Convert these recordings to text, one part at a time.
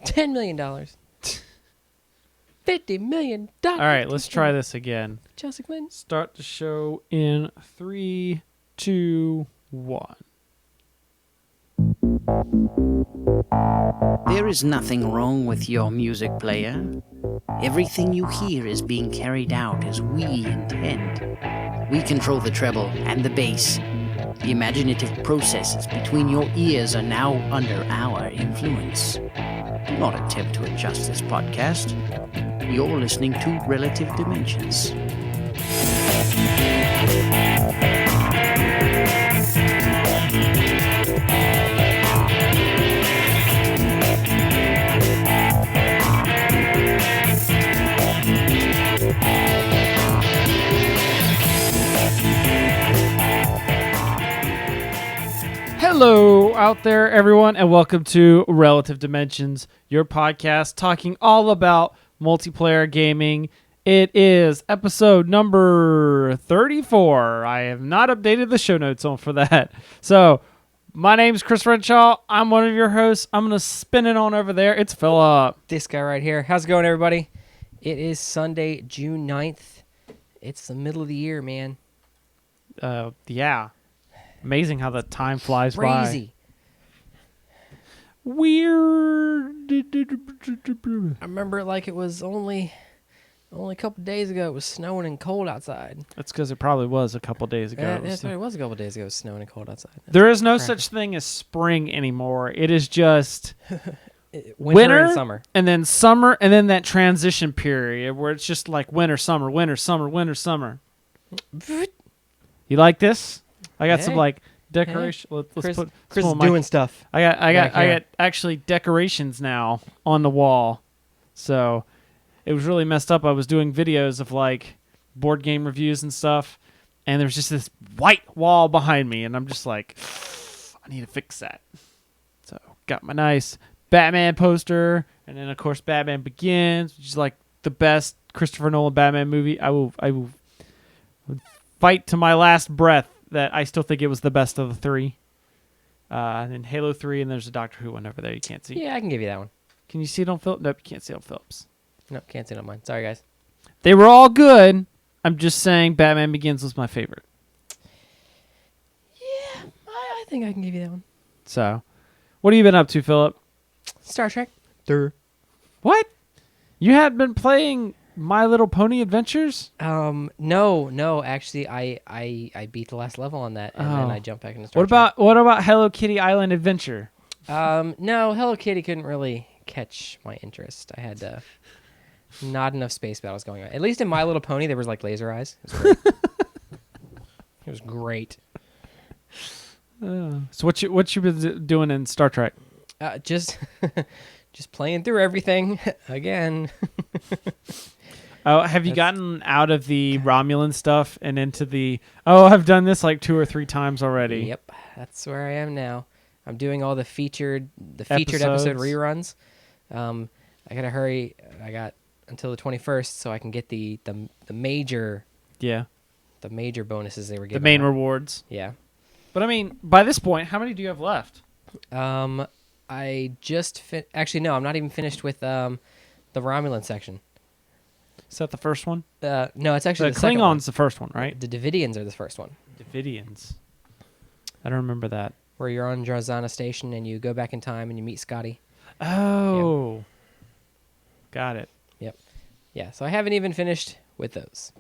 $10 million. $50 million. All right, let's try this again. Chelsea Clinton. Start the show in 3, 2, 1. There is nothing wrong with your music player. Everything you hear is being carried out as we intend. We control the treble and the bass. The imaginative processes between your ears are now under our influence. Do not attempt to adjust this podcast. You're listening to Relative Dimensions. Hello out there, everyone, and welcome to Relative Dimensions, your podcast talking all about multiplayer gaming. It is episode number 34. I have not updated the show notes on for that. So, my name's Chris Renshaw. I'm one of your hosts. I'm going to spin it on over there. It's Philip. This guy right here. How's it going, everybody? It is Sunday, June 9th. It's the middle of the year, man. Yeah. Amazing how the time flies by. Crazy. Weird. I remember it like it was only a couple days ago. It was snowing and cold outside. That's because it probably was a couple days ago. That's right. It was a couple days ago. It was snowing and cold outside. There is no such thing as spring anymore. It is just winter and summer. And then summer, and then that transition period where it's just like winter, summer, winter, summer, winter, summer. You like this? I got some like decoration. Hey. Let's put Chris is doing stuff. I got actually decorations now on the wall. So it was really messed up. I was doing videos of like board game reviews and stuff, and there's just this white wall behind me, and I'm just like, I need to fix that. So got my nice Batman poster, and then of course Batman Begins, which is like the best Christopher Nolan Batman movie. I will fight to my last breath that I still think it was the best of the three. And then Halo 3, and there's a Doctor Who one over there you can't see. Yeah, I can give you that one. Can you see it on Phillips? Nope, you can't see it on Phillips. Nope, can't see it on mine. Sorry, guys. They were all good. I'm just saying Batman Begins was my favorite. Yeah, I think I can give you that one. So, what have you been up to, Philip? Star Trek. What? You had been playing My Little Pony Adventures? No. Actually, I beat the last level on that, and then I jumped back into Star Trek. What about Hello Kitty Island Adventure? No, Hello Kitty couldn't really catch my interest. I had not enough space battles going on. At least in My Little Pony, there was like laser eyes. It was great. It was great. So what you been doing in Star Trek? Just playing through everything again. Oh, have you gotten out of the Romulan stuff and into the... Oh, I've done this like 2 or 3 times already. Yep, that's where I am now. I'm doing all the featured episode reruns. I gotta hurry. I got until the 21st so I can get the major... Yeah. The major bonuses they were giving. The main out. rewards. Yeah. But I mean, by this point, how many do you have left? I just... Actually, no, I'm not even finished with the Romulan section. Is that the first one? No, it's actually the the second Klingons one. the first one, right? The Davidians are the first one. Davidians. I don't remember that. Where you're on Drazana Station and you go back in time and you meet Scotty. Oh. Yeah. Got it. Yep. Yeah, so I haven't even finished with those.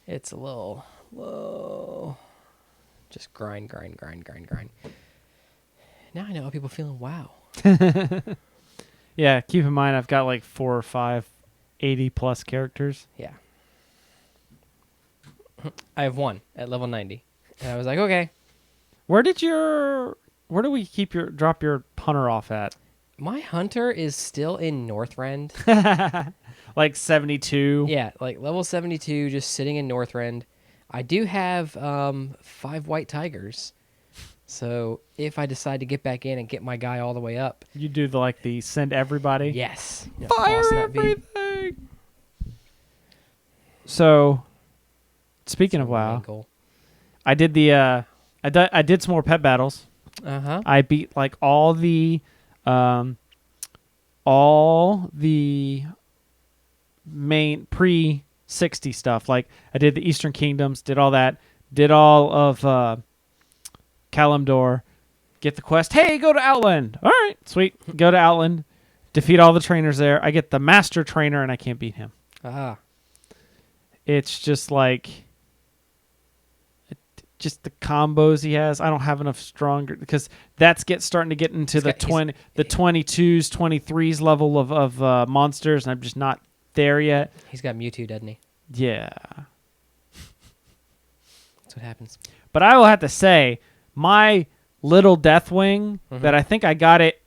It's a little... Whoa. Just grind. Now I know how people feeling wow. Yeah, keep in mind I've got like 4 or 5 80-plus characters. Yeah. I have 1 at level 90. And I was like, okay. Where do we drop your hunter off at? My hunter is still in Northrend. Like 72? Yeah, like level 72, just sitting in Northrend. I do have 5 white tigers. So if I decide to get back in and get my guy all the way up. You do the send everybody? Yes. Fire everything! So, speaking of WoW, I did I did some more pet battles. Uh-huh. I beat like all the all the main pre-60 stuff. Like I did the Eastern Kingdoms, did all that, did all of Kalimdor, get the quest. Hey, go to Outland. All right, sweet. Go to Outland, defeat all the trainers there. I get the master trainer, and I can't beat him. Ah. It's just like, just the combos he has. I don't have enough stronger because that's starting to get into the 22s, 23s level of monsters, and I'm just not there yet. He's got Mewtwo, doesn't he? Yeah. That's what happens. But I will have to say, my little Deathwing that I think I got it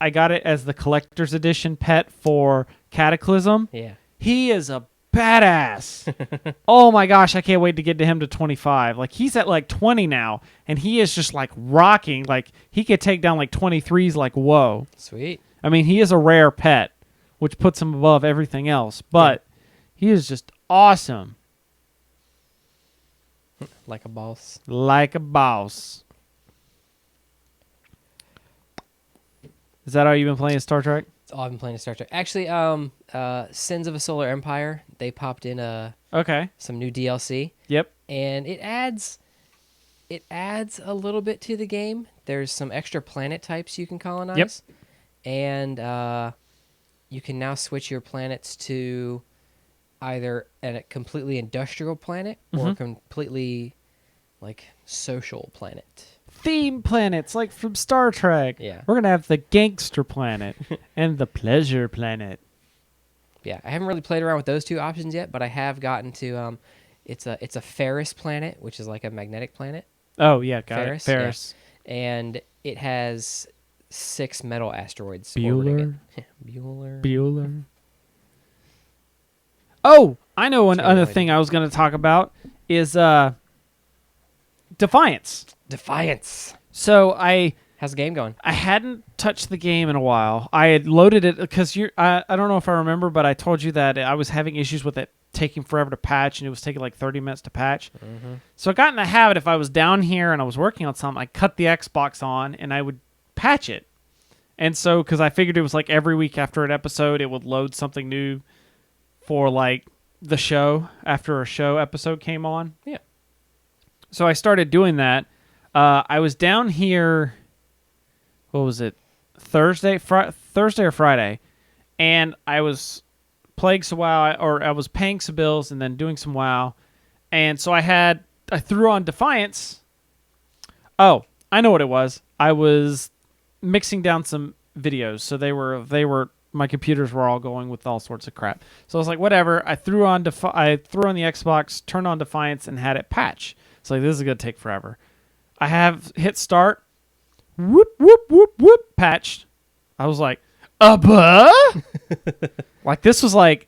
as the collector's edition pet for Cataclysm. Yeah. He is a badass. Oh my gosh, I can't wait to get to him to 25. Like he's at like 20 now, and he is just like rocking. Like he could take down like 23s like whoa. Sweet. I mean, he is a rare pet, which puts him above everything else, but he is just awesome. Like a boss. Like a boss. Is that how you've been playing Star Trek? Oh, I've been playing Star Trek. Actually, Sins of a Solar Empire, they popped in some new DLC. Yep. And it adds a little bit to the game. There's some extra planet types you can colonize. Yep. And you can now switch your planets to either a completely industrial planet or a completely like social planet. Theme planets like from Star Trek. Yeah. We're going to have the gangster planet and the pleasure planet. Yeah, I haven't really played around with those two options yet, but I have gotten to it's a Ferris planet, which is like a magnetic planet. Oh, yeah, got Ferris, it. Ferris. Yeah. And it has 6 metal asteroids Bueller. orbiting it. Bueller. Bueller. Oh, I know another thing I was going to talk about is Defiance. Defiance. So how's the game going? I hadn't touched the game in a while. I had loaded it because I don't know if I remember, but I told you that I was having issues with it taking forever to patch, and it was taking like 30 minutes to patch. So I got in the habit, if I was down here and I was working on something, I cut the Xbox on and I would patch it. And so, because I figured it was like every week after an episode, it would load something new for like the show after a show episode came on. Yeah. So I started doing that. I was down here, what was it, Thursday or Friday, and I was playing some WoW, or I was paying some bills and then doing some WoW, and so I threw on Defiance. Oh, I know what it was. I was mixing down some videos, so they were my computers were all going with all sorts of crap. So I was like, whatever. I threw on the Xbox, turned on Defiance, and had it patch. It's like, this is gonna take forever. I have hit start. Whoop, whoop, whoop, whoop. Patched. I was like, like, this was like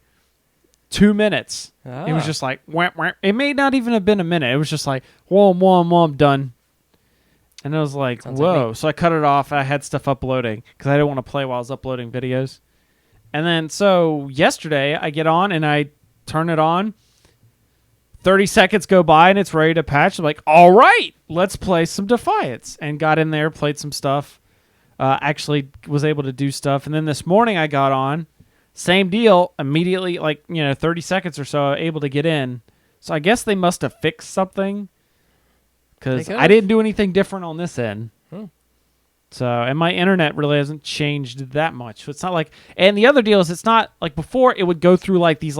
2 minutes. It was just like, wham, wham. It may not even have been a minute. It was just like, wham, wham, wham, done. And I was like, Sounds whoa. like so I cut it off. I had stuff uploading because I didn't want to play while I was uploading videos. And then, so yesterday, I get on and I turn it on. 30 seconds go by and it's ready to patch. I'm like, all right, let's play some Defiance. And got in there, played some stuff. Actually was able to do stuff. And then this morning I got on. Same deal. Immediately, 30 seconds or so, able to get in. So I guess they must have fixed something. Because I didn't do anything different on this end. So, and my internet really hasn't changed that much. So it's not like, and the other deal is it's not like before it would go through like these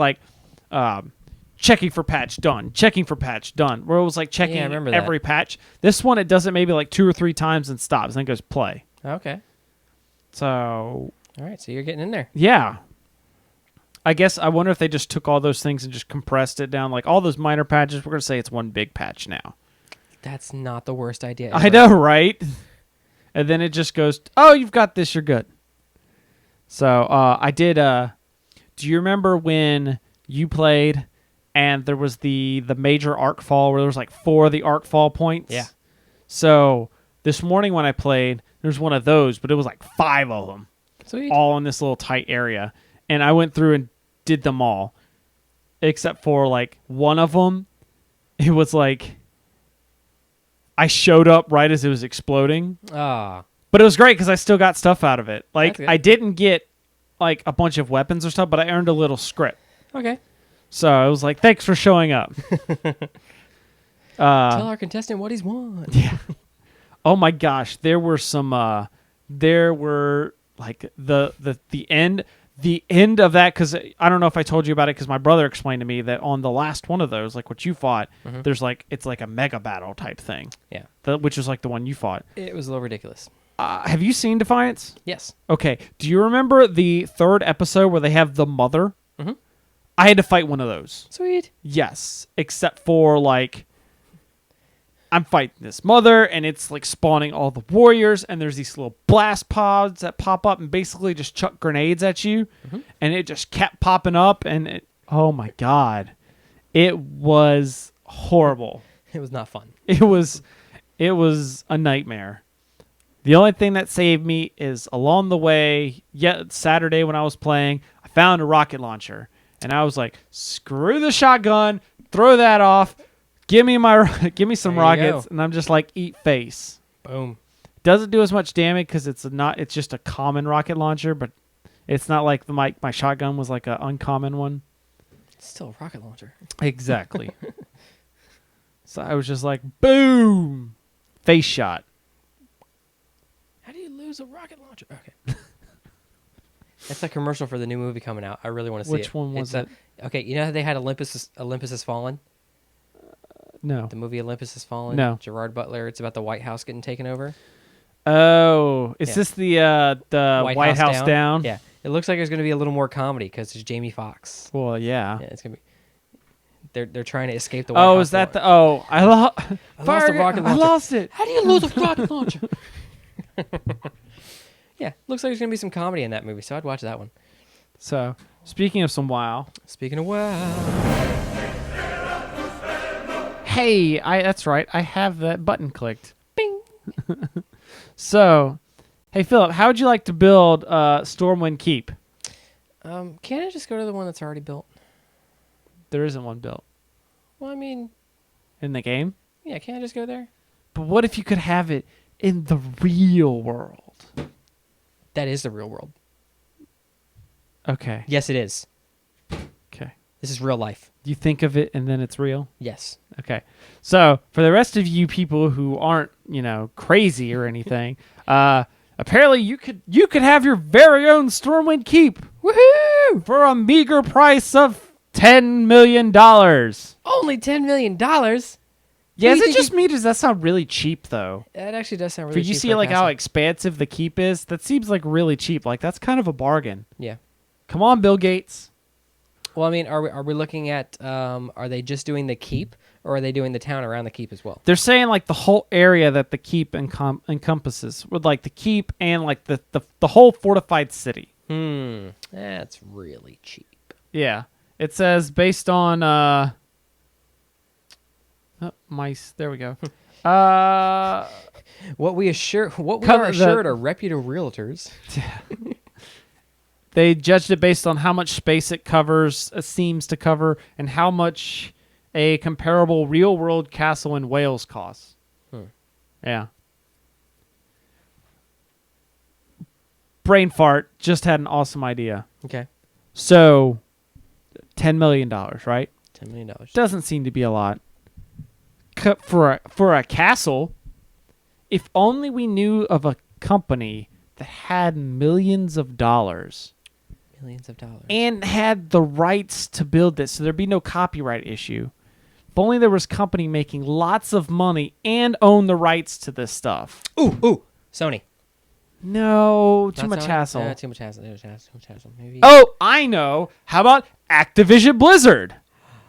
checking for patch, done. Checking for patch, done. Where it was like checking every patch. This one, it does it maybe like 2 or 3 times and stops. Then goes play. Okay. So. All right, so you're getting in there. Yeah. I guess I wonder if they just took all those things and just compressed it down. Like all those minor patches, we're going to say it's one big patch now. That's not the worst idea ever. I know, right? And then it just goes, oh, you've got this, you're good. So I did, do you remember when you played and there was the major arc fall where there was like 4 of the arc fall points? Yeah. So this morning when I played, there's one of those, but it was like 5 of them. Sweet. All in this little tight area. And I went through and did them all. Except for like one of them, it was like, I showed up right as it was exploding. Ah. But it was great because I still got stuff out of it. Like, That's good. I didn't get like a bunch of weapons or stuff, but I earned a little script. Okay. So I was like, thanks for showing up. Tell our contestant what he's won. Yeah. Oh my gosh, there were some. There were like the end of that, because I don't know if I told you about it, because my brother explained to me that on the last one of those, like what you fought, there's like it's like a mega battle type thing. Yeah. Which was like the one you fought. It was a little ridiculous. Have you seen Defiance? Yes. Okay. Do you remember the third episode where they have the mother? Mm-hmm. I had to fight one of those. Sweet. Yes, except for like I'm fighting this mother, and it's like spawning all the warriors, and there's these little blast pods that pop up and basically just chuck grenades at you, and it just kept popping up, and oh my god, it was horrible. It was not fun. It was a nightmare. The only thing that saved me is along the way, Saturday when I was playing, I found a rocket launcher, and I was like, screw the shotgun, throw that off. Give me some rockets, and I'm just like, eat face. Boom. Doesn't do as much damage because it's just a common rocket launcher, but it's not like my shotgun was like an uncommon one. It's still a rocket launcher. Exactly. So I was just like, boom, face shot. How do you lose a rocket launcher? Okay. That's a commercial for the new movie coming out. I really want to see it. Which one was it? Okay, you know how they had Olympus Has Fallen? No. The movie Olympus Has Fallen? No. Gerard Butler. It's about the White House getting taken over. Oh, is this the White House down? Yeah. It looks like there's going to be a little more comedy because there's Jamie Foxx. Well, yeah. Yeah, it's going to be... They're trying to escape the White House. Oh, is that I lost the rocket launcher. I lost it. How do you lose a rocket launcher? Yeah, looks like there's going to be some comedy in that movie, so I'd watch that one. So, speaking of some WoW. Speaking of WoW. Hey, that's right. I have that button clicked. Bing. So, hey, Philip, how would you like to build Stormwind Keep? Can't I just go to the one that's already built? There isn't one built. Well, I mean... In the game? Yeah, can't I just go there? But what if you could have it in the real world? That is the real world. Okay. Yes, it is. Okay. This is real life. You think of it and then it's real? Yes. Okay. So, for the rest of you people who aren't, crazy or anything, apparently you could have your very own Stormwind Keep. Woohoo! For a meager price of $10 million. Only $10 million? Yeah, is it just me? Does that sound really cheap, though? That actually does sound really cheap. Did you see like how expansive the keep is? That seems like really cheap. Like that's kind of a bargain. Yeah. Come on, Bill Gates. Well, I mean, are we looking at are they just doing the keep, or are they doing the town around the keep as well? They're saying like the whole area that the keep encompasses, with like the keep and like the whole fortified city. That's really cheap. Yeah, it says based on mice. There we go. What we are assured are reputable realtors. They judged it based on how much space it seems to cover, and how much a comparable real-world castle in Wales costs. Yeah. Brain fart, just had an awesome idea. Okay. So, $10 million, right? $10 million. Doesn't seem to be a lot. For a castle, if only we knew of a company that had millions of dollars. Millions of dollars. And had the rights to build this, so there'd be no copyright issue. If only there was a company making lots of money and own the rights to this stuff. Ooh, Sony. No, too Not much Sony? hassle. Too much hassle. Too much hassle. Maybe. Oh, I know. How about Activision Blizzard?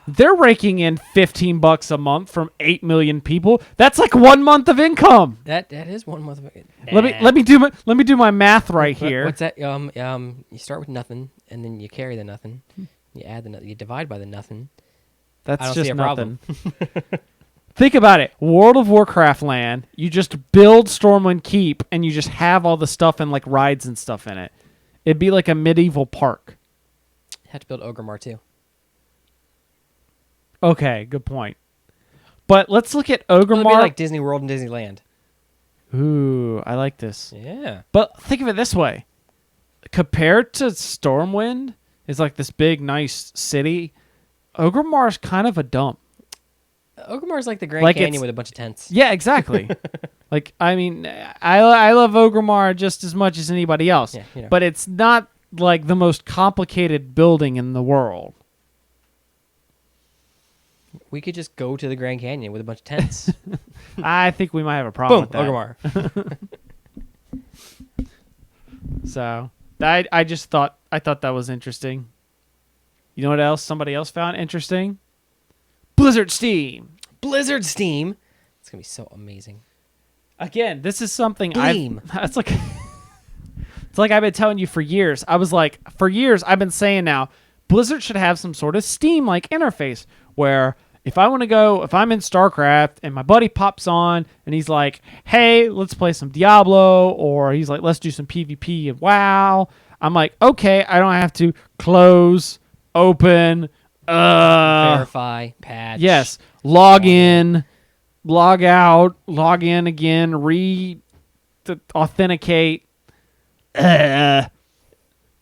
They're raking in $15 a month from 8 million people. That's like 1 month of income. That is 1 month of it. Let me do my math right here. What's that? You start with nothing, and then you carry the nothing. You add the you divide by the nothing. That's I don't just see a nothing. problem. Think about it. World of Warcraft land. You just build Stormwind Keep, and you just have all the stuff and like rides and stuff in it. It'd be like a medieval park. Had to build Ogremar too. Okay, good point. But let's look at It'd be Ogremar. like Disney World and Disneyland. Ooh, I like this. Yeah. But think of it this way. Compared to Stormwind, it's like this big, nice city. Orgrimmar is kind of a dump. Orgrimmar is like the Grand Canyon with a bunch of tents. Yeah, exactly. Like, I mean, I love Orgrimmar just as much as anybody else. Yeah, you know. But it's not like the most complicated building in the world. We could just go to the Grand Canyon with a bunch of tents. I think we might have a problem Boom, with that. Orgrimmar. So I just thought that was interesting. You know what else somebody else found interesting? BlizzSteam. BlizzSteam. It's gonna be so amazing. Again, this is something Bleam. it's like it's like I've been telling you for years. For years I've been saying now, Blizzard should have some sort of Steam-like interface where if I'm in StarCraft and my buddy pops on and he's like, hey, let's play some Diablo, or he's like, let's do some PvP and WoW, I'm like, okay, I don't have to close, open, Verify, patch. yes, log in, log out, log in again, authenticate. Now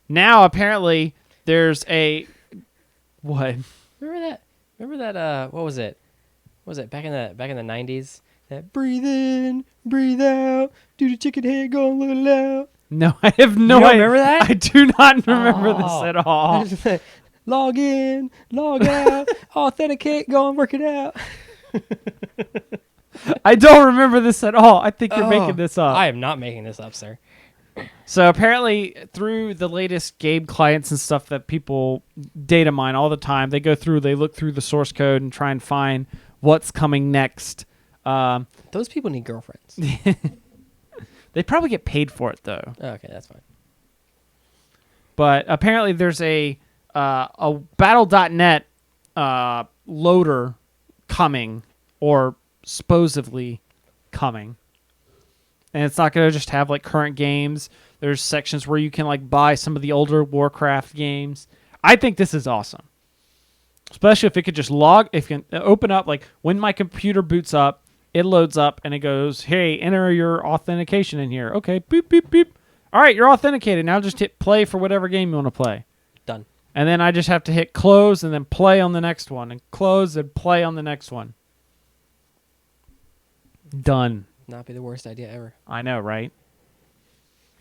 apparently there's a what? Remember that? What was it? What was it back in the 90s? That breathe in, breathe out, do the chicken head go a little loud. No, I have no You don't idea. remember that? I do not remember this at all. Log in, log out, authenticate, go and work it out. I don't remember this at all. I think you're making this up. I am not making this up, sir. So apparently through the latest game clients and stuff that people data mine all the time, they look through the source code and try and find what's coming next. Those people need girlfriends. They probably get paid for it though. Okay, that's fine. But apparently there's a battle.net loader coming, or supposedly coming. And it's not going to just have like current games. There's sections where you can like buy some of the older Warcraft games. I think this is awesome. Especially if it could just if you can open up, like when my computer boots up, it loads up and it goes, hey, enter your authentication in here. Okay, beep, beep, beep. All right, you're authenticated. Now just hit play for whatever game you want to play. Done. And then I just have to hit close and then play on the next one, and close and play on the next one. Done. Not be the worst idea ever. I know, right?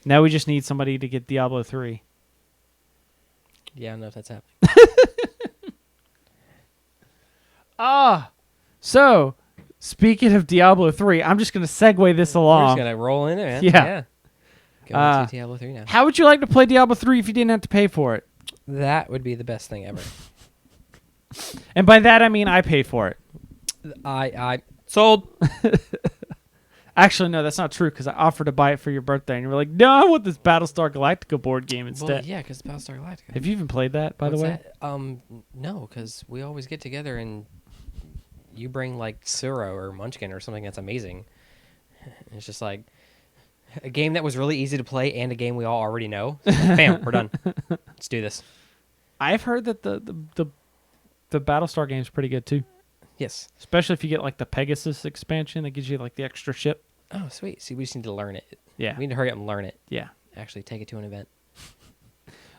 Now we just need somebody to get Diablo 3. Yeah, I don't know if that's happening. So speaking of Diablo 3, I'm just going to segue this We're along. just going to roll in there, man. Yeah. Going to Diablo 3 now. How would you like to play Diablo 3 if you didn't have to pay for it? That would be the best thing ever. And by that, I mean I paid for it. I sold. Actually, no, that's not true, because I offered to buy it for your birthday, and you were like, no, I want this Battlestar Galactica board game instead. Well, yeah, because Battlestar Galactica. Have you even played that, by the way? That? No, because we always get together and you bring like Suro or Munchkin or something that's amazing. It's just like a game that was really easy to play and a game we all already know. So like, bam, we're done. Let's do this. I've heard that the Battlestar game's pretty good, too. Yes. Especially if you get like the Pegasus expansion that gives you like the extra ship. Oh, sweet. See, we just need to learn it. Yeah. We need to hurry up and learn it. Yeah. Actually, take it to an event.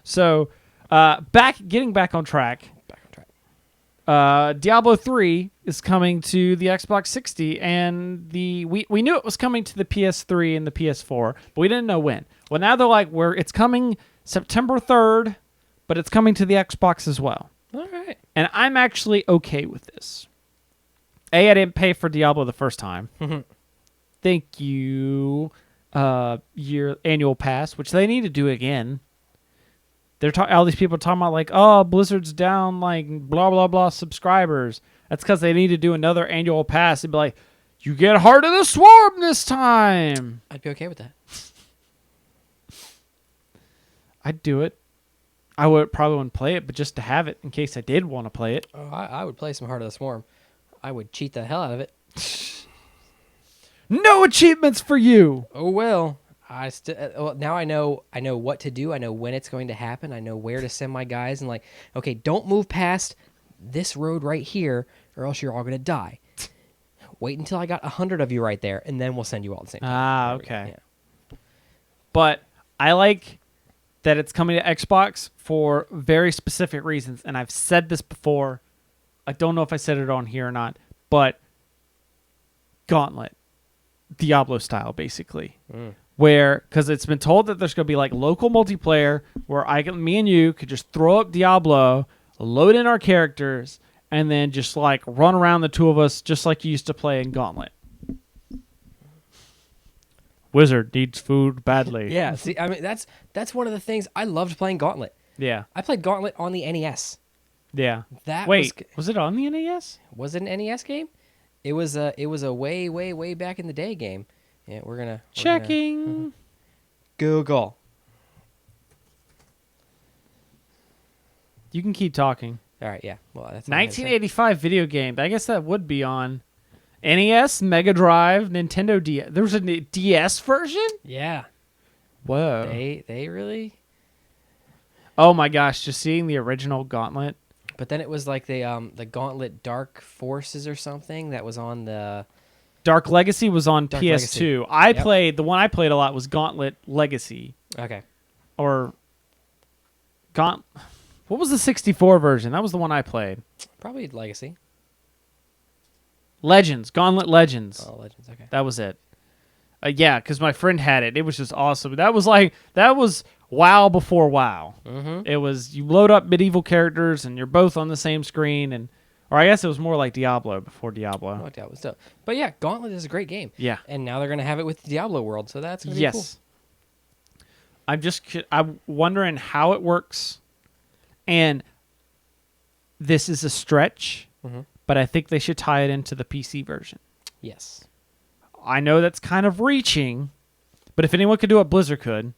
So, getting back on track. Back on track. Diablo 3 is coming to the Xbox 60, and we knew it was coming to the PS3 and the PS4, but we didn't know when. Well, now they're like, it's coming September 3rd, but it's coming to the Xbox as well. All right. And I'm actually okay with this. I didn't pay for Diablo the first time. Thank you, year annual pass, which they need to do again. All these people are talking about like, oh, Blizzard's down like blah blah blah subscribers. That's because they need to do another annual pass. They'd be like, you get Heart of the Swarm this time. I'd be okay with that. I'd do it. I probably wouldn't play it, but just to have it in case I did want to play it. Oh, I would play some Heart of the Swarm. I would cheat the hell out of it. No achievements for you. Oh well. Now I know what to do. I know when it's going to happen. I know where to send my guys, and like, okay, don't move past this road right here, or else you're all gonna die. wait until I got 100 of you right there, and then we'll send you all at the same time. Ah, There we go. okay. Yeah. But I like that it's coming to Xbox for very specific reasons. And I've said this before. I don't know if I said it on here or not, but Gauntlet, Diablo style, basically. Where, because it's been told that there's going to be like local multiplayer where me and you could just throw up Diablo, load in our characters, and then just like run around the two of us just like you used to play in Gauntlet. Wizard needs food badly. Yeah, see, I mean that's one of the things I loved playing Gauntlet. Yeah. I played Gauntlet on the NES. Yeah. That was it on the NES? Was it an NES game? It was a way back in the day game. Yeah, we're gonna Checking. Google. You can keep talking. All right, yeah. Well, that's all I had to say. 1985 video game. I guess that would be on NES, Mega Drive, Nintendo DS. There was a DS version? Yeah. Whoa. They really. Oh my gosh, just seeing the original Gauntlet. But then it was like the Gauntlet Dark Forces or something that was on the Dark Legacy was on Dark PS2. Legacy. The one I played a lot was Gauntlet Legacy. Okay. Or what was the 64 version? That was the one I played. Probably Legacy. Legends, Gauntlet Legends. Oh, Legends. Okay. That was it. Yeah, because my friend had it. It was just awesome. That was WoW before WoW. Mm-hmm. It was you load up medieval characters and you're both on the same screen, or I guess it was more like Diablo before Diablo. Oh, Diablo stuff. But yeah, Gauntlet is a great game. Yeah. And now they're gonna have it with the Diablo world, so that's gonna be cool. I'm wondering how it works, and this is a stretch, but I think they should tie it into the PC version. Yes. I know that's kind of reaching, but if anyone could do it, Blizzard could.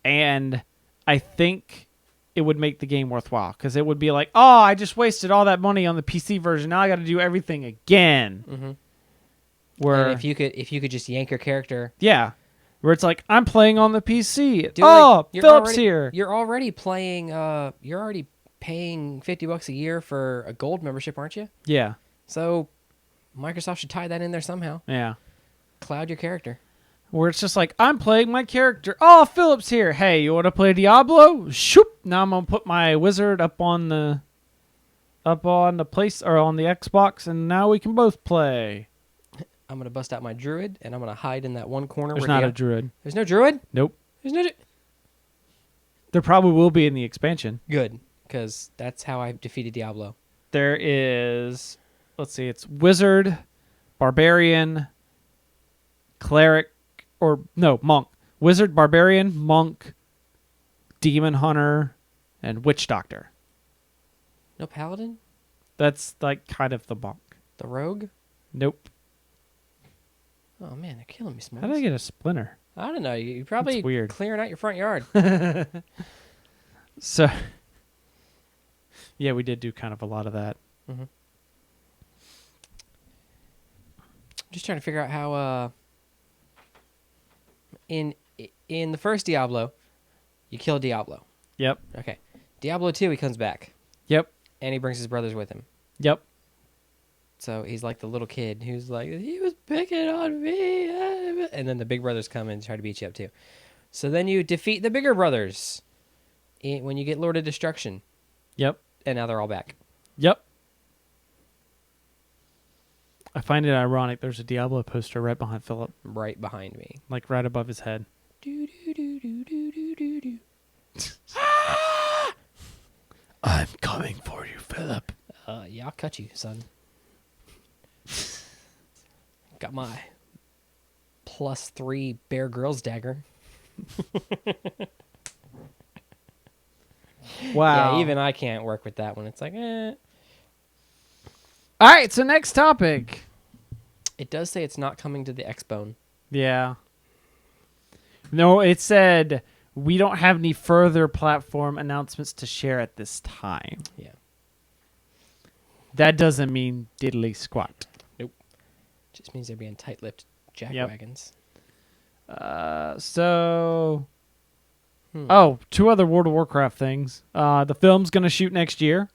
And I think it would make the game worthwhile, because it would be like, oh, I just wasted all that money on the PC version. Now I got to do everything again. Mm-hmm. Where and if you could just yank your character. Yeah. Where it's like, I'm playing on the PC. You're Philip's already, here. You're already playing. You're already paying $50 a year for a gold membership, aren't you? Yeah. So Microsoft should tie that in there somehow. Yeah. Cloud your character. Where it's just like, I'm playing my character. Oh, Philip's here. Hey, you want to play Diablo? Shoop. Now I'm going to put my wizard up on the place, or on the Xbox, and now we can both play. I'm going to bust out my druid, and I'm going to hide in that one corner. There's not a druid. There's no druid? Nope. There's no There probably will be in the expansion. Good, because that's how I defeated Diablo. There is, let's see, it's wizard, barbarian, cleric, monk. Wizard, barbarian, monk, demon hunter, and witch doctor. No paladin? That's like kind of the monk. The rogue? Nope. Oh man, they're killing me, Smalls. How did I get a splinter? I don't know. You probably That's weird. clearing out your front yard. So, yeah, we did do kind of a lot of that. Mm-hmm. Just trying to figure out how in the first Diablo, you kill Diablo. Yep. Okay. Diablo 2, he comes back. Yep. And he brings his brothers with him. Yep. So he's like the little kid who's like, he was picking on me. And then the big brothers come and try to beat you up too. So then you defeat the bigger brothers when you get Lord of Destruction. Yep. And now they're all back. Yep. I find it ironic. There's a Diablo poster right behind Philip. Right behind me. Like right above his head. Do, do, do, do, do, do, do, do. I'm coming for you, Philip. Yeah, I'll cut you, son. Got my +3 Bear Grylls dagger. Wow. Yeah, even I can't work with that one. It's like, eh. All right, so next topic. It does say it's not coming to the Xbone. Yeah. No, it said we don't have any further platform announcements to share at this time. Yeah. That doesn't mean diddly squat. Nope. Just means they're being tight-lipped jackwagons. So... Oh, 2 other World of Warcraft things. The film's going to shoot next year.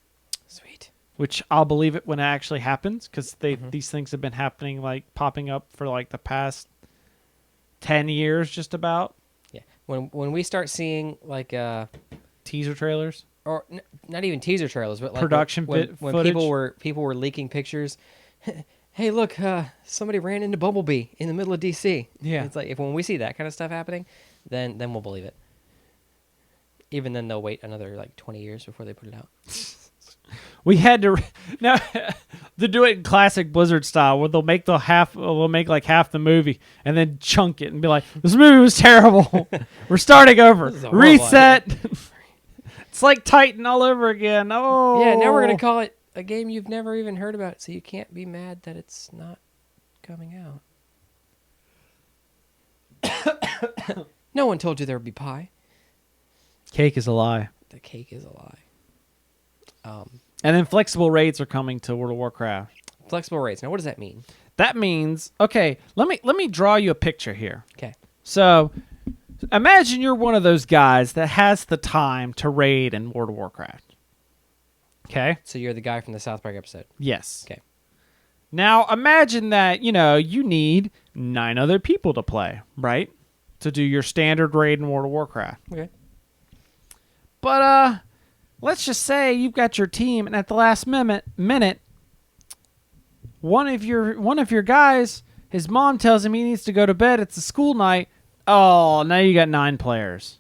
Sweet. which I'll believe it when it actually happens, because these things have been happening, like popping up for like the past 10 years, just about. Yeah. When we start seeing like Teaser trailers, or not even teaser trailers, but like production when footage. people were leaking pictures. Hey, look, somebody ran into Bumblebee in the middle of DC. Yeah. It's like when we see that kind of stuff happening, then we'll believe it. Even then, they'll wait another like 20 years before they put it out. We had to now they do it in classic Blizzard style, where they'll make like half the movie and then chunk it and be like, "This movie was terrible. We're starting over. This is a horrible Reset." It's like Titan all over again. Oh, Yeah, now we're gonna call it a game you've never even heard about, so you can't be mad that it's not coming out. No one told you there would be pie. Cake is a lie. The cake is a lie. And then flexible raids are coming to World of Warcraft. Flexible rates. Now, what does that mean? That means, okay, let me draw you a picture here. Okay. So, imagine you're one of those guys that has the time to raid in World of Warcraft. Okay? So you're the guy from the South Park episode. Yes. Okay. Now, imagine that, you need 9 other people to play, right? To do your standard raid in World of Warcraft. Okay. But, let's just say you've got your team, and at the last minute, one of your guys, his mom tells him he needs to go to bed. It's a school night. Oh, now you got 9 players.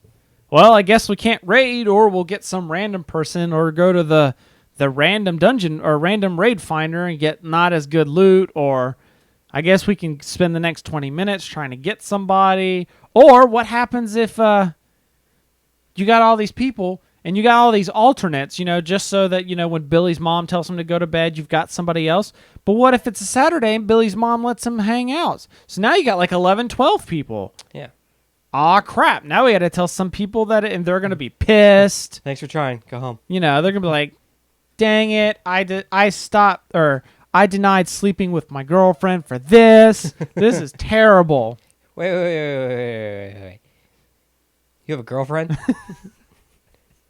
Well, I guess we can't raid, or we'll get some random person, or go to the random dungeon or random raid finder and get not as good loot, or I guess we can spend the next 20 minutes trying to get somebody. Or what happens if you got all these people and you got all these alternates, just so that, when Billy's mom tells him to go to bed, you've got somebody else. But what if it's a Saturday and Billy's mom lets him hang out? So now you got like 11, 12 people. Yeah. Aw, crap. Now we got to tell some people that, and they're going to be pissed. Thanks for trying. Go home. They're going to be like, dang it, I denied sleeping with my girlfriend for this. This is terrible. Wait. You have a girlfriend?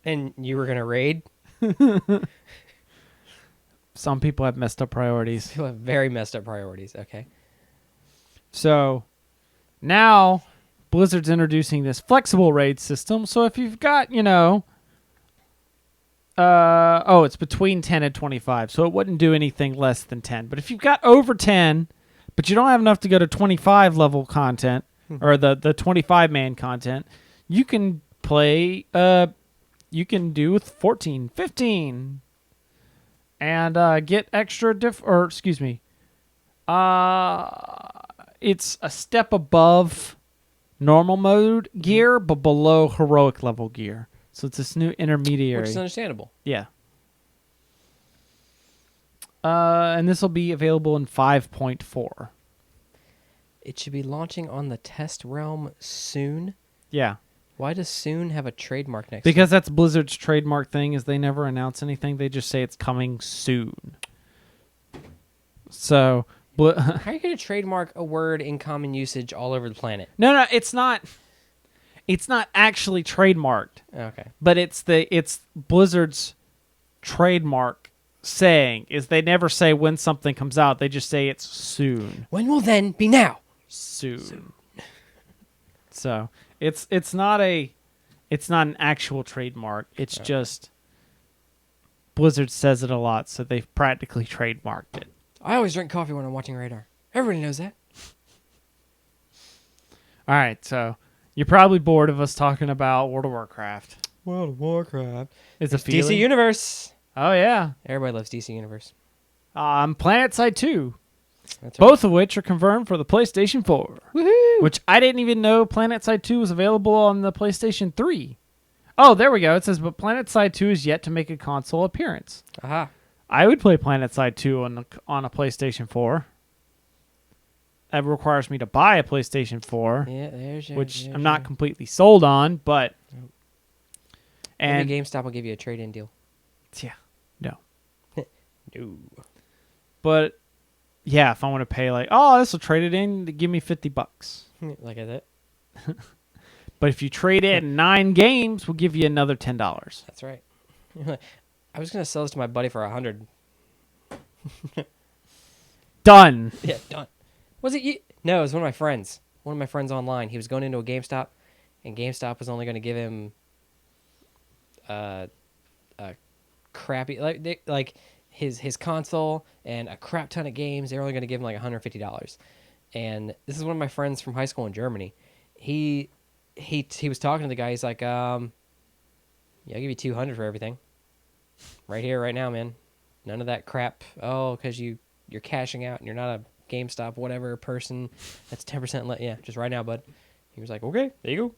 And you were going to raid? Some people have messed up priorities. People have very messed up priorities. Okay. So now Blizzard's introducing this flexible raid system. So if you've got, it's between 10 and 25. So it wouldn't do anything less than 10. But if you've got over 10, but you don't have enough to go to 25 level content, or the 25-man content, you can play, you can do with 14, 15, and get extra it's a step above normal mode gear, but below heroic level gear. So it's this new intermediary. Which is understandable. Yeah. And this will be available in 5.4. It should be launching on the test realm soon. Yeah. Why does soon have a trademark next Because that's Blizzard's trademark thing, is they never announce anything. They just say it's coming soon. So... How are you going to trademark a word in common usage all over the planet? No, it's not. It's not actually trademarked. Okay. But it's Blizzard's trademark saying is they never say when something comes out. They just say it's soon. When will then be now? Soon. So it's not an actual trademark. It's just Blizzard says it a lot, so they've practically trademarked it. I always drink coffee when I'm watching Radar. Everybody knows that. All right, so you're probably bored of us talking about World of Warcraft. World of Warcraft. It's a DC feeling. Universe. Oh yeah. Everybody loves DC Universe. PlanetSide 2. That's right. Both of which are confirmed for the PlayStation 4. Woohoo! Which I didn't even know PlanetSide 2 was available on the PlayStation 3. Oh, there we go. It says, but PlanetSide 2 is yet to make a console appearance. Aha. I would play PlanetSide 2 on a PlayStation 4. That requires me to buy a PlayStation 4, Yeah, there's your... which I'm not completely sold on, but... Nope. And Maybe GameStop will give you a trade-in deal. yeah, no. No. But yeah, if I want to pay this will trade it in to give me $50. Like I said. But if you trade in 9 games, we'll give you another $10. That's right. I was going to sell this to my buddy for $100. Done. Yeah, done. Was it you? No, it was one of my friends. One of my friends online. He was going into a GameStop, and GameStop was only going to give him a crappy like his console and a crap ton of games. They were only going to give him like $150. And this is one of my friends from high school in Germany. He was talking to the guy. He's like, yeah, I'll give you $200 for everything. Right here, right now, man. None of that crap. Oh, because you're cashing out and you're not a GameStop whatever person. That's 10%. Yeah, just right now, bud. He was like, okay, there you go.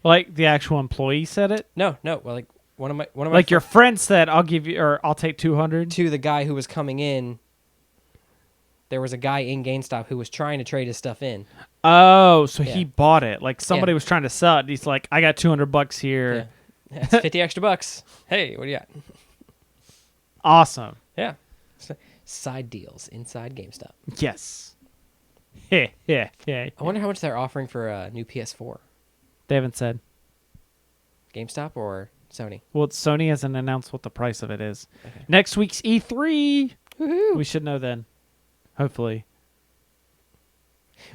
Like the actual employee said it. No. Well, like one of my like your friend said, I'll give you, or I'll take 200. To the guy who was coming in. There was a guy in GameStop who was trying to trade his stuff in. Oh, so Yeah. he bought it. Like somebody was trying to sell it. He's like, I got $200 here. Yeah. That's 50 extra bucks. Hey, what do you got? Awesome. Yeah. Side deals inside GameStop. Yes. Yeah. I wonder how much they're offering for a new PS4. They haven't said. GameStop or Sony? Well, Sony hasn't announced what the price of it is. Okay. Next week's E3. Woohoo! We should know then. Hopefully.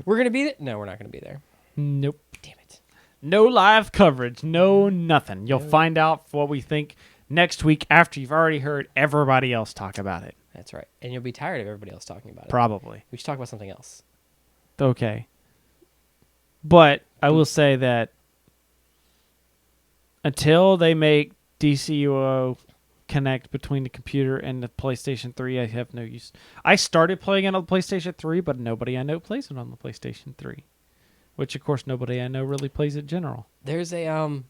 We're going to be there? No, we're not going to be there. Nope. Damn it. No live coverage. No nothing. You'll find out what we think next week after you've already heard everybody else talk about it. That's right. And you'll be tired of everybody else talking about it. Probably. We should talk about something else. Okay. But I will say that until they make DCUO connect between the computer and the PlayStation 3, I have no use. I started playing it on the PlayStation 3, but nobody I know plays it on the PlayStation 3. Which, of course, nobody I know really plays it in general. There's I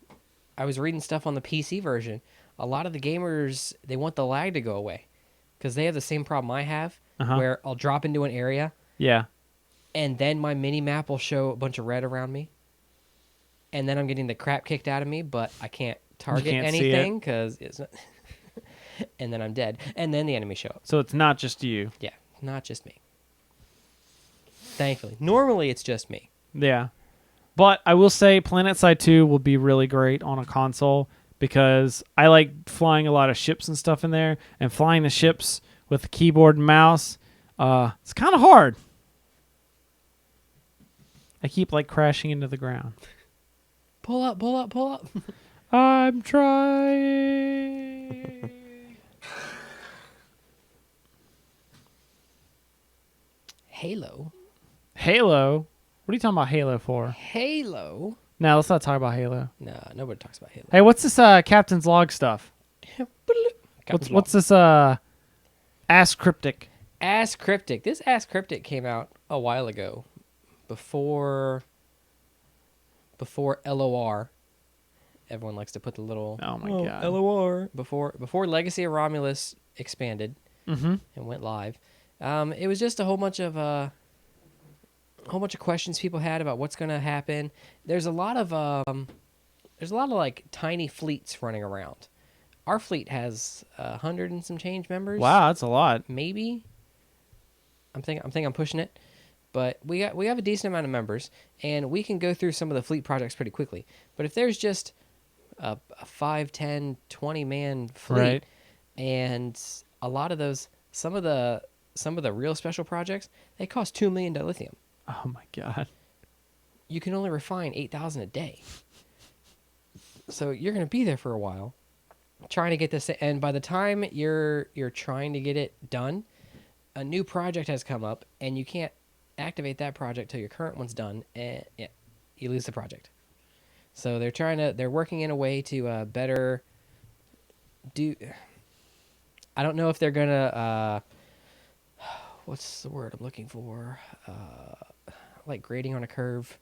was reading stuff on the PC version. A lot of the gamers, they want the lag to go away. Because they have the same problem I have, where I'll drop into an area. Yeah. And then my mini-map will show a bunch of red around me. And then I'm getting the crap kicked out of me, but I can't target anything because it's not... And then I'm dead. And then the enemies show up. So it's not just you. Yeah, not just me. Thankfully. Normally it's just me. Yeah. But I will say PlanetSide 2 will be really great on a console because I like flying a lot of ships and stuff in there. And flying the ships with the keyboard and mouse, it's kind of hard. I keep like crashing into the ground. Pull up. I'm trying. Halo. What are you talking about Halo for? Halo? No, let's not talk about Halo. No, nobody talks about Halo. Hey, what's this Captain's Log stuff? What's this Ask Cryptic? Ask Cryptic. This Ask Cryptic came out a while ago. Before LOR. Everyone likes to put the little God. LOR before Legacy of Romulus expanded and went live. It was just a whole bunch of questions people had about what's going to happen. There's a lot of like tiny fleets running around. Our fleet has 100 and some change members. Wow, that's a lot. Maybe. I'm pushing it. But we have a decent amount of members, and we can go through some of the fleet projects pretty quickly. But if there's just a 5, 10, 20-man fleet, right, and a lot of those, some of the real special projects, they cost $2 million lithium. Oh my God! You can only refine 8,000 a day, so you're going to be there for a while, trying to get this. And by the time you're trying to get it done, a new project has come up, and you can't activate that project till your current one's done, and you lose the project. So they're working in a way to better do. I don't know if they're gonna what's the word I'm looking for? Like grading on a curve.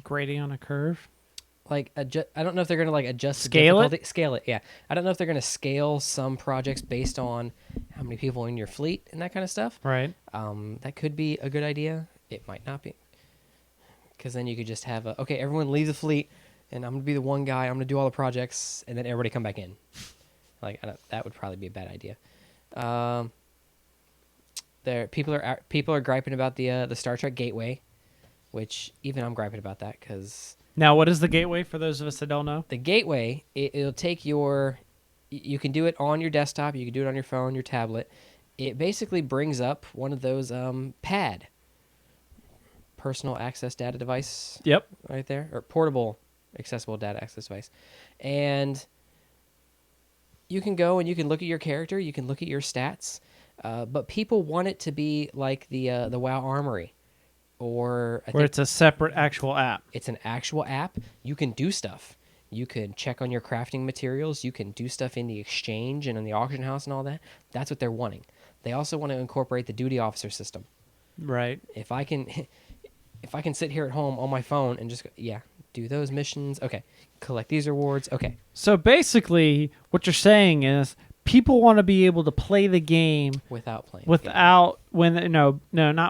Grading on a curve. Like I don't know if they're gonna like adjust scale the difficulty. Scale it. Yeah, I don't know if they're gonna scale some projects based on how many people in your fleet and that kind of stuff. Right. That could be a good idea. It might not be, because then you could just have everyone leave the fleet, and I'm gonna be the one guy. I'm gonna do all the projects, and then everybody come back in. Like that would probably be a bad idea. People are griping about the Star Trek Gateway, which even I'm griping about that because. Now, what is the gateway for those of us that don't know? The gateway, it'll take your You can do it on your desktop. You can do it on your phone, your tablet. It basically brings up one of those PAD, personal access data device. Yep. Right there, or portable accessible data access device, and you can go and you can look at your character. You can look at your stats, but people want it to be like the WoW Armory, or where it's a separate actual app. It's an actual app. You can do stuff. You can check on your crafting materials. You can do stuff in the exchange and in the auction house and all that. That's what they're wanting. They also want to incorporate the duty officer system. Right. If I can sit here at home on my phone and just go, do those missions. Okay, collect these rewards. Okay. So basically, what you're saying is people want to be able to play the game without playing. Not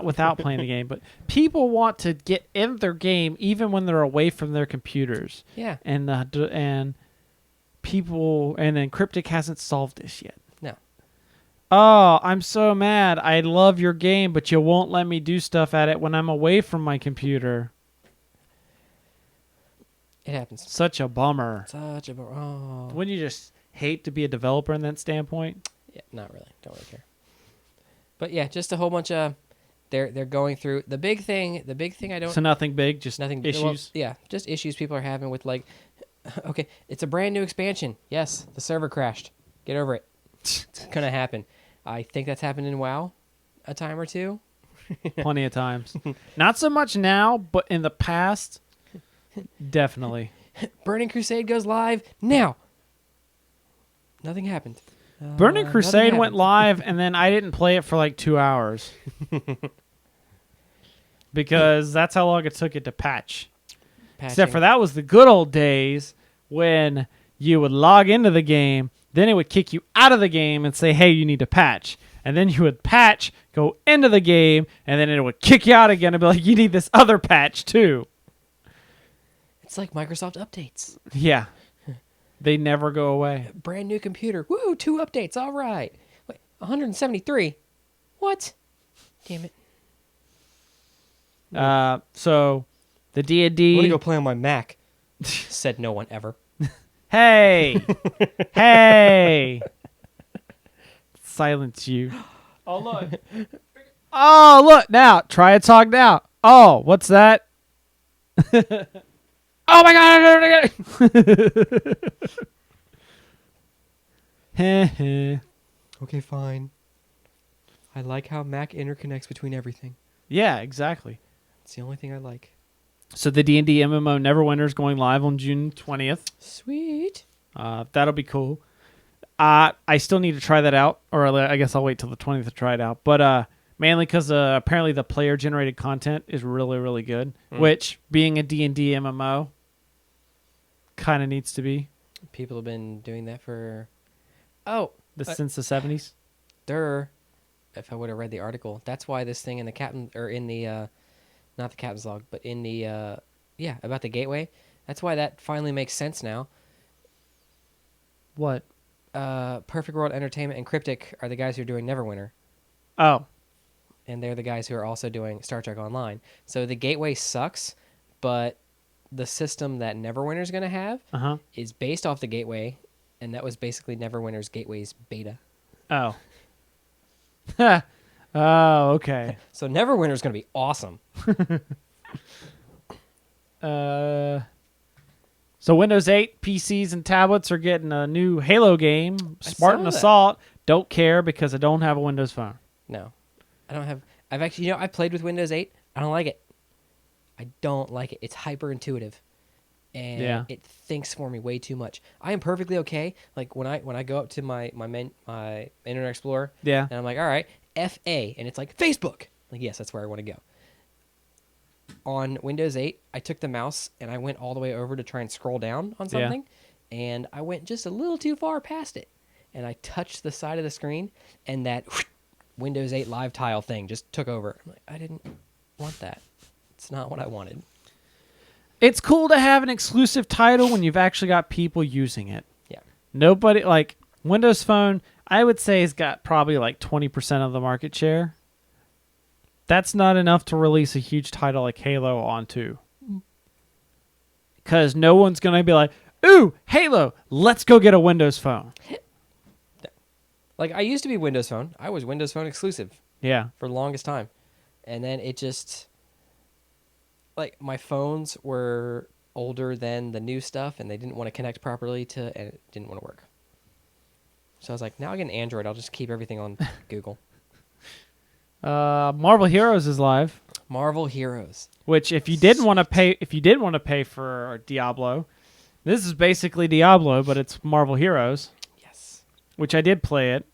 without playing the game, but people want to get in their game even when they're away from their computers. Yeah. And then Cryptic hasn't solved this yet. No. Oh, I'm so mad. I love your game, but you won't let me do stuff at it when I'm away from my computer. It happens. Such a bummer. Oh. Wouldn't you just hate to be a developer in that standpoint? Yeah, not really. Don't really care. But yeah, just a whole bunch of they're going through the big thing. The big thing I don't. So nothing big, just nothing issues. Well, yeah, just issues people are having with like, okay, it's a brand new expansion. Yes, the server crashed. Get over it. It's gonna happen. I think that's happened in WoW a time or two. Plenty of times. Not so much now, but in the past, definitely. Burning Crusade goes live now. Nothing happened. Burning Crusade went live, and then I didn't play it for like 2 hours. Because that's how long it took it to patch. Patching. Except for that was the good old days when you would log into the game, then it would kick you out of the game and say, hey, you need to patch. And then you would patch, go into the game, and then it would kick you out again and be like, you need this other patch too. It's like Microsoft updates. Yeah. They never go away. Brand new computer. Woo, 2 updates. All right. Wait, 173. What? Damn it. So the D&D... I'm going to go play on my Mac. Said no one ever. Hey! Hey! Silence you. Oh, look. Oh, look. Now, try a talk now. Oh, what's that? Oh, my God. Okay, fine. I like how Mac interconnects between everything. Yeah, exactly. It's the only thing I like. So the D&D MMO Neverwinter is going live on June 20th. Sweet. That'll be cool. I still need to try that out, or I guess I'll wait till the 20th to try it out. But mainly because apparently the player-generated content is really, really good, which, being a D&D MMO, kind of needs to be. People have been doing that for... Since the 70s? If I would have read the article, that's why this thing in the captain... Or in the... not the captain's log, but in the... about the gateway. That's why that finally makes sense now. What? Perfect World Entertainment and Cryptic are the guys who are doing Neverwinter. Oh. And they're the guys who are also doing Star Trek Online. So the gateway sucks, but the system that Neverwinter's going to have is based off the gateway, and that was basically Neverwinter's gateway's beta. Oh. Oh, okay. So Neverwinter's going to be awesome. So Windows 8 PCs and tablets are getting a new Halo game, Spartan that. Assault. Don't care because I don't have a Windows phone. No. I don't have... I've actually... I played with Windows 8. I don't like it. I don't like it. It's hyper intuitive. And it thinks for me way too much. I am perfectly okay. Like when I go up to my Internet Explorer, and I'm like, all right, FA, and it's like Facebook. Like, yes, that's where I want to go. On Windows 8, I took the mouse and I went all the way over to try and scroll down on something, and I went just a little too far past it, and I touched the side of the screen, and that Windows 8 live tile thing just took over. I'm like, I didn't want that. It's not what I wanted. It's cool to have an exclusive title when you've actually got people using it. Yeah. Nobody, like, Windows Phone, I would say has got probably like 20% of the market share. That's not enough to release a huge title like Halo onto. Because no one's going to be like, ooh, Halo, let's go get a Windows Phone. Like, I used to be Windows Phone. I was Windows Phone exclusive Yeah. for the longest time. And then it just, like, my phones were older than the new stuff, and they didn't want to connect properly and it didn't want to work. So I was like, now I get an Android. I'll just keep everything on Google. Marvel Heroes is live. Marvel Heroes. Which, if you did want to pay for Diablo, this is basically Diablo, but it's Marvel Heroes. Yes. Which I did play it,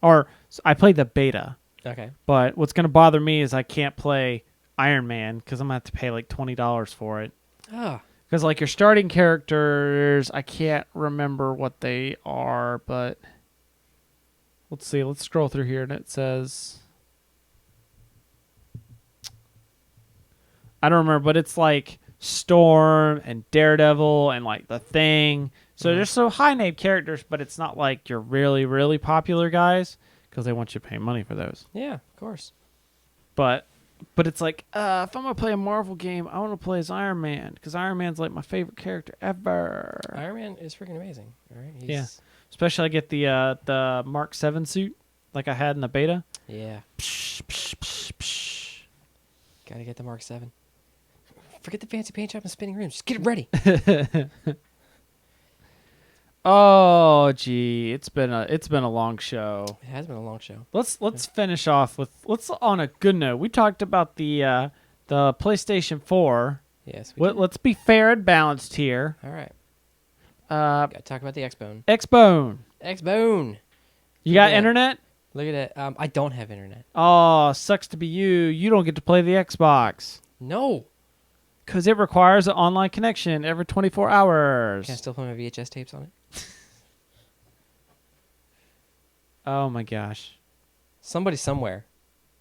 or I played the beta. Okay. But what's going to bother me is I can't play Iron Man because I'm going to have to pay like $20 for it. Ah. Because like your starting characters, I can't remember what they are, but let's see. Let's scroll through here, and it says, I don't remember, but it's like Storm and Daredevil and like the Thing. So they're so high named characters, but it's not like your really, really popular guys because they want you to pay money for those. Yeah, of course. But it's like, if I'm going to play a Marvel game, I want to play as Iron Man because Iron Man's like my favorite character ever. Iron Man is freaking amazing. All right. Yeah. Especially I get the Mark 7 suit like I had in the beta. Yeah. Gotta get the Mark 7. Forget the fancy paint job and spinning rooms. Just get it ready. Oh, gee, it's been a long show. It has been a long show. Let's finish off with on a good note. We talked about the PlayStation 4. Yes. Let's be fair and balanced here. All right. Gotta talk about the Xbone. Xbone. You got internet? Look at it. I don't have internet. Oh, sucks to be you. You don't get to play the Xbox. No. Because it requires an online connection every 24 hours. Can I still play my VHS tapes on it? Oh my gosh. Somebody somewhere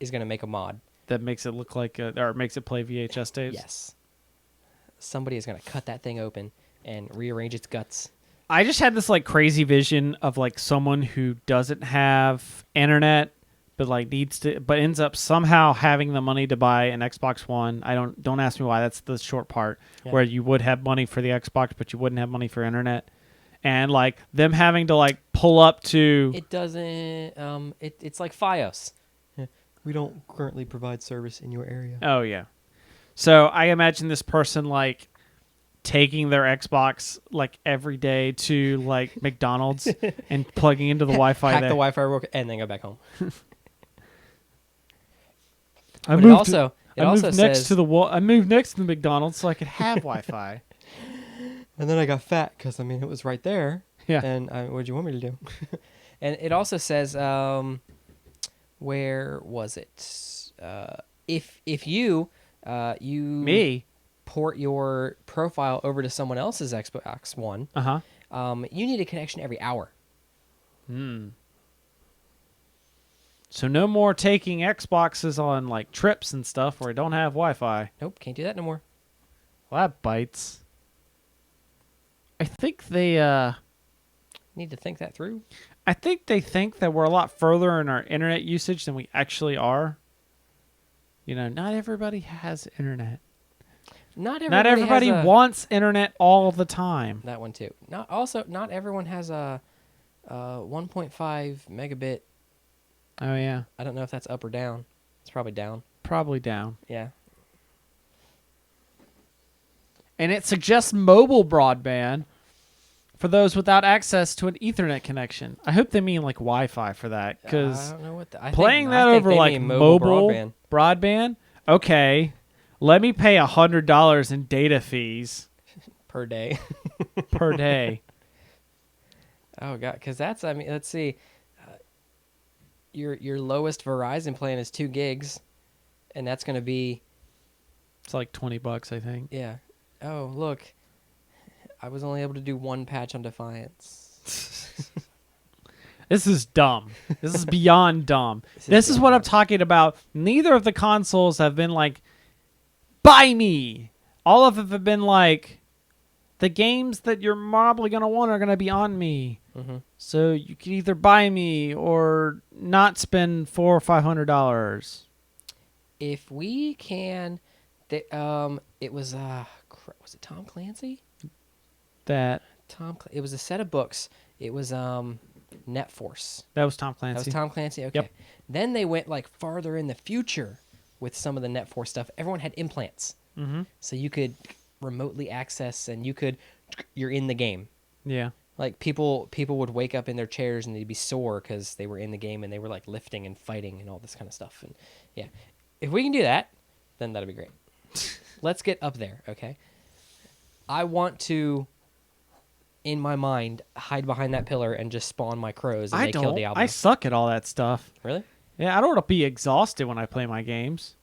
is going to make a mod that makes it look like or makes it play VHS tapes? Yes. Somebody is going to cut that thing open and rearrange its guts. I just had this like crazy vision of like someone who doesn't have internet but like ends up somehow having the money to buy an Xbox One. Don't ask me why. That's the short part where you would have money for the Xbox but you wouldn't have money for internet. And like them having to like pull up to it doesn't it's like FiOS. We don't currently provide service in your area. Oh yeah. So I imagine this person like taking their Xbox like every day to like McDonald's and plugging into the Wi-Fi hack there. the Wi-Fi real quick and then go back home. I moved next to the McDonald's so I could have Wi-Fi. And then I got fat because I mean it was right there. Yeah. And what do you want me to do? And it also says, where was it? If you me port your profile over to someone else's Xbox One, you need a connection every hour. So no more taking Xboxes on like trips and stuff where I don't have Wi-Fi. Nope, can't do that no more. Well, that bites. I think they need to think that through. I think they think that we're a lot further in our internet usage than we actually are. You know, not everybody has internet. Not everybody wants internet all the time. That one too. Not everyone has a 1.5 megabit. Oh yeah. I don't know if that's up or down. It's probably down. Probably down. Yeah. And it suggests mobile broadband for those without access to an Ethernet connection. I hope they mean like Wi-Fi for that, because I don't know what playing that over like mobile broadband. Okay, let me pay $100 in data fees per day. Per day. Oh god, because that's let's see. Your lowest Verizon plan is 2 gigs, and that's going to be. It's like $20, I think. Yeah. Oh look, I was only able to do 1 patch on Defiance. This is dumb. This is beyond dumb. This is what I'm talking about. Neither of the consoles have been like, buy me. All of them have been like, the games that you're probably going to want are going to be on me. Mm-hmm. So you can either buy me or not spend $400 or $500. If we can, it was was it Tom Clancy? It was a set of books. It was Net Force. That was Tom Clancy. That was Tom Clancy? Okay. Yep. Then they went like farther in the future with some of the Net Force stuff. Everyone had implants. Mm-hmm. So you could remotely access and you're in the game. Yeah. Like people would wake up in their chairs and they'd be sore because they were in the game and they were like lifting and fighting and all this kind of stuff. And yeah, if we can do that, then that'd be great. Let's get up there, okay? I want to, in my mind, hide behind that pillar and just spawn my crows and they kill Diablo. I suck at all that stuff. Really? Yeah, I don't want to be exhausted when I play my games.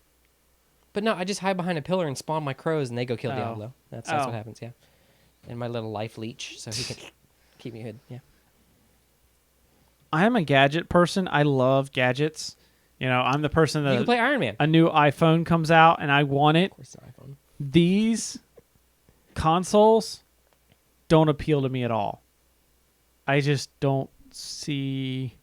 But no, I just hide behind a pillar and spawn my crows and they go kill Oh. Diablo. That's what happens, yeah. And my little life leech, so he can keep me hid, yeah. I am a gadget person. I love gadgets. You know, I'm the person You can that play Iron Man. a new iPhone comes out and I want it. Of course, it's an iPhone. These consoles don't appeal to me at all. I just don't see...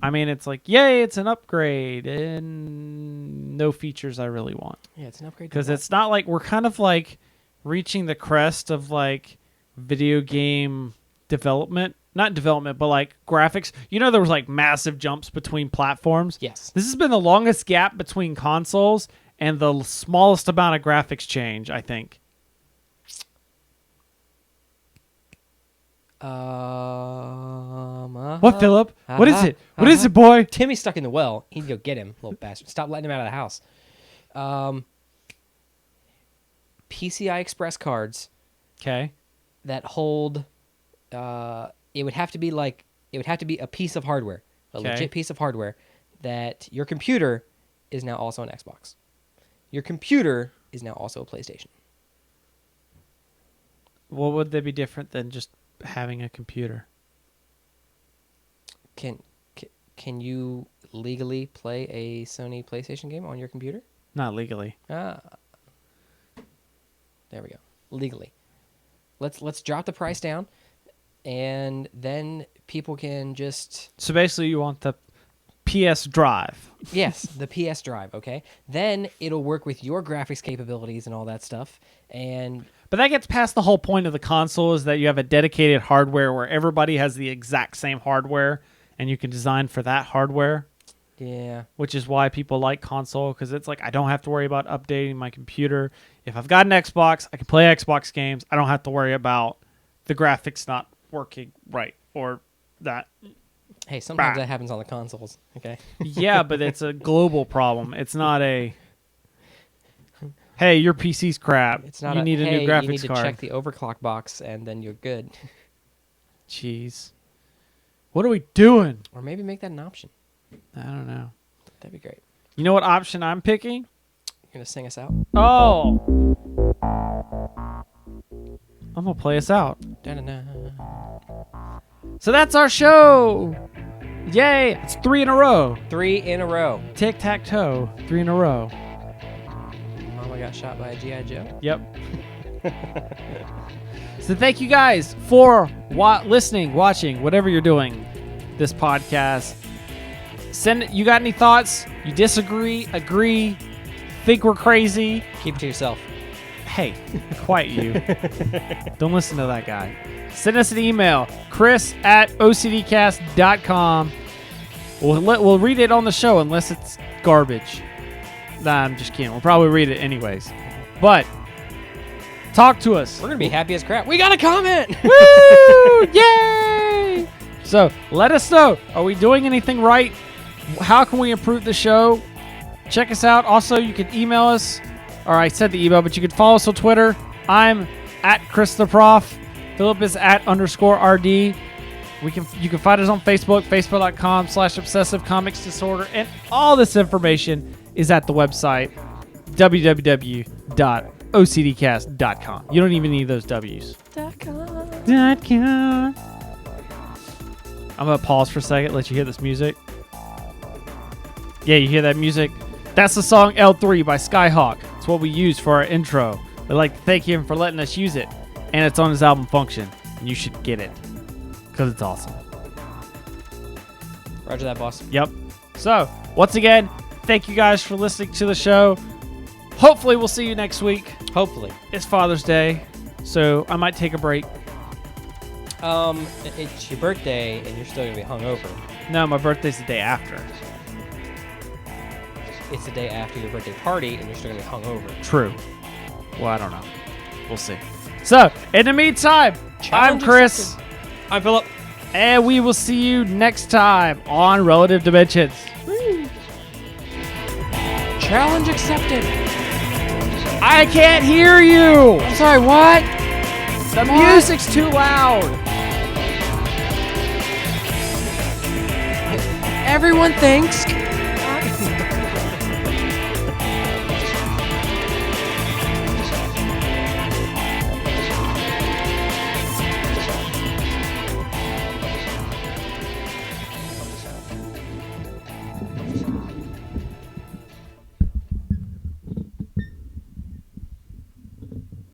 I mean, it's like, yay, it's an upgrade, and no features I really want. Yeah, it's an upgrade. Because it's not like we're kind of like reaching the crest of like video game development. Not development, but like graphics. You know, there was like massive jumps between platforms. Yes. This has been the longest gap between consoles and the smallest amount of graphics change, I think. What, Philip? What is it? What is it, boy? Timmy's stuck in the well. He need to go get him, little bastard. Stop letting him out of the house. PCI Express cards Okay. that hold. It would have to be a piece of hardware, a Okay. legit piece of hardware that your computer is now also an Xbox. Your computer is now also a PlayStation. What would they be different than just having a computer? Can you legally play a Sony PlayStation game on your computer? Not legally. There we go. Legally. Let's drop the price down, and then people can just... So basically you want the PS Drive. Yes, the PS Drive, okay? Then it'll work with your graphics capabilities and all that stuff, and... But that gets past the whole point of the console is that you have a dedicated hardware where everybody has the exact same hardware, and you can design for that hardware. Yeah. Which is why people like console, because it's like I don't have to worry about updating my computer. If I've got an Xbox, I can play Xbox games. I don't have to worry about the graphics not working right or that. Hey, sometimes that happens on the consoles, okay? Yeah, but it's a global problem. It's not a, hey, your PC's crap. It's not you need a new graphics you need to card. check the overclock box, and then you're good. Jeez. What are we doing? Or maybe make that an option. I don't know. That'd be great. You know what option I'm picking? You're going to sing us out? Oh. I'm going to play us out. Da-da-da. So that's our show. Yay. It's 3 in a row. 3 in a row. Tic-tac-toe. 3 in a row. Mama got shot by a G.I. Joe. Yep. So thank you guys for listening, watching, whatever you're doing, this podcast. You got any thoughts? You disagree, agree, think we're crazy? Keep it to yourself. Hey, quiet you. Don't listen to that guy. Send us an email, chris@ocdcast.com. We'll read it on the show unless it's garbage. Nah, I'm just kidding. We'll probably read it anyways. But talk to us. We're going to be happy as crap. We got a comment! Woo! Yay! So let us know. Are we doing anything right? How can we improve the show? Check us out. Also, you can email us. Or I said the email, but you can follow us on Twitter. I'm @ChrisTheProf. Philip is @_RD. You can find us on Facebook, facebook.com/obsessivecomicsdisorder. And all this information is at the website, www.ocdcast.com. You don't even need those W's. .com. I'm going to pause for a second, let you hear this music. Yeah, you hear that music? That's the song L3 by Skyhawk. It's what we use for our intro. We'd like to thank him for letting us use it. And it's on his album Function. And you should get it. Because it's awesome. Roger that, boss. Yep. So, once again, thank you guys for listening to the show. Hopefully we'll see you next week. Hopefully. It's Father's Day, so I might take a break. It's your birthday, and you're still gonna be hungover. No, my birthday's the day after. It's the day after your birthday party, and you're still gonna be hungover. True. Well, I don't know. We'll see. So, in the meantime, I'm Challenge Chris, accepted. I'm Philip. and we will see you next time on Relative Dimensions. Challenge accepted. I can't hear you. I'm sorry, what? The music's too loud. Everyone thinks